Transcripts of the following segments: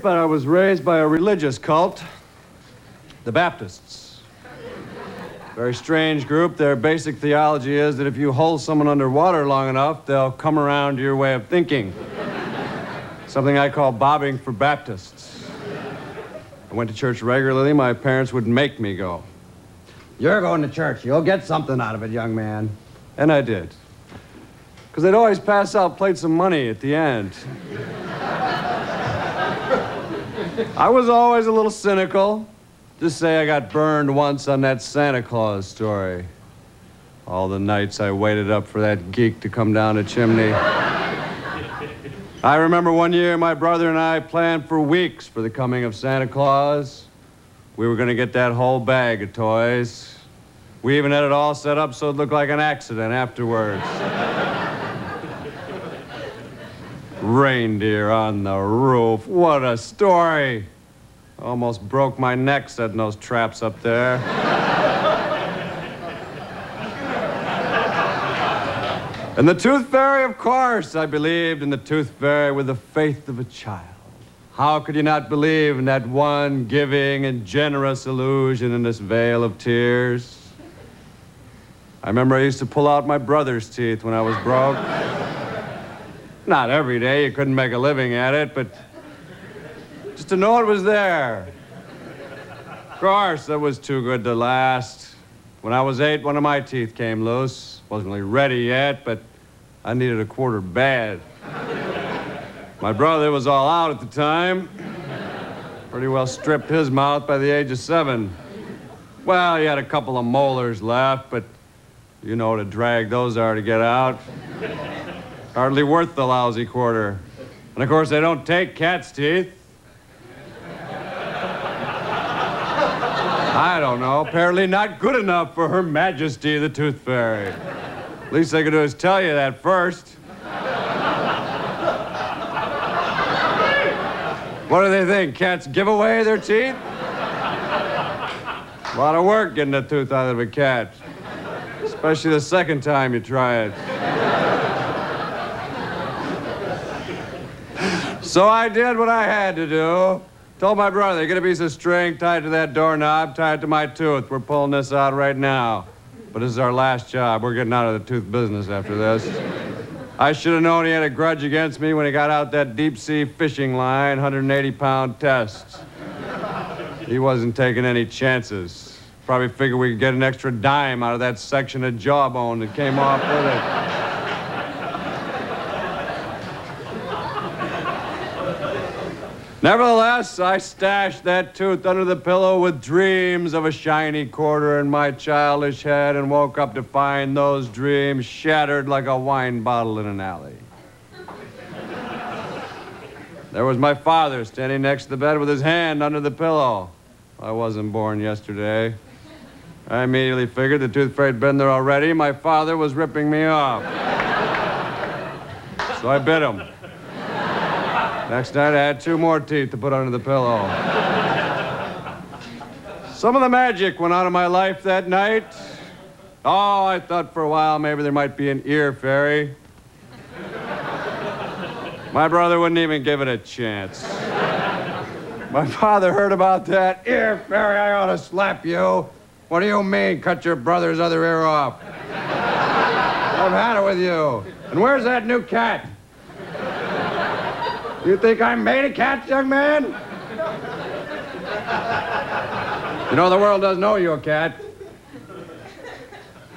but I was raised by a religious cult, the Baptists. Very strange group. Their basic theology is that if you hold someone underwater long enough, they'll come around to your way of thinking. Something I call bobbing for Baptists. I went to church regularly. My parents would make me go. You're going to church. You'll get something out of it, young man. And I did. Because they'd always pass out plates of money at the end. I was always a little cynical. Just say I got burned once on that Santa Claus story. All the nights I waited up for that geek to come down the chimney. I remember one year my brother and I planned for weeks for the coming of Santa Claus. We were going to get that whole bag of toys. We even had it all set up so it looked like an accident afterwards. Reindeer on the roof. What a story. Almost broke my neck setting those traps up there. And the Tooth Fairy, of course. I believed in the Tooth Fairy with the faith of a child. How could you not believe in that one giving and generous illusion in this vale of tears? I remember I used to pull out my brother's teeth when I was broke. Not every day, you couldn't make a living at it, but just to know it was there. Of course, that was too good to last. When I was 8, one of my teeth came loose. Wasn't really ready yet, but I needed a quarter bad. My brother was all out at the time. Pretty well stripped his mouth by the age of 7. Well, he had a couple of molars left, but you know what a drag those are to get out. Hardly worth the lousy quarter. And of course, they don't take cat's teeth. I don't know. Apparently not good enough for Her Majesty the Tooth Fairy. Least they could do is tell you that first. What do they think? Cats give away their teeth? A lot of work getting a tooth out of a cat. Especially the second time you try it. So I did what I had to do. Told my brother, get a piece of string tied to that doorknob, tied to my tooth. We're pulling this out right now. But this is our last job. We're getting out of the tooth business after this. I should have known he had a grudge against me when he got out that deep-sea fishing line, 180-pound test. He wasn't taking any chances. Probably figured we could get an extra dime out of that section of jawbone that came off with it. Nevertheless, I stashed that tooth under the pillow with dreams of a shiny quarter in my childish head and woke up to find those dreams shattered like a wine bottle in an alley. There was my father standing next to the bed with his hand under the pillow. I wasn't born yesterday. I immediately figured the Tooth Fairy had been there already. My father was ripping me off. So I bit him. Next night, I had 2 more teeth to put under the pillow. Some of the magic went out of my life that night. Oh, I thought for a while maybe there might be an ear fairy. My brother wouldn't even give it a chance. My father heard about that. Ear fairy, I ought to slap you. What do you mean, cut your brother's other ear off? I've had it with you. And where's that new cat? You think I made a cat, young man? You know, the world doesn't owe you a cat.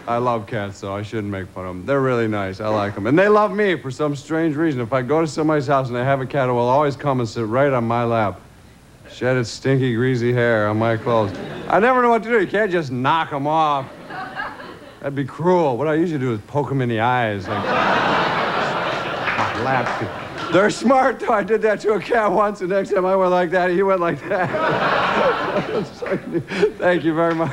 I love cats, though. I shouldn't make fun of them. They're really nice. I like them. And they love me for some strange reason. If I go to somebody's house and they have a cat, it will always come and sit right on my lap. Shed its stinky, greasy hair on my clothes. I never know what to do. You can't just knock them off. That'd be cruel. What I usually do is poke them in the eyes. Like, lap. They're smart, though. I did that to a cat once. The next time I went like that, he went like that. Thank you very much.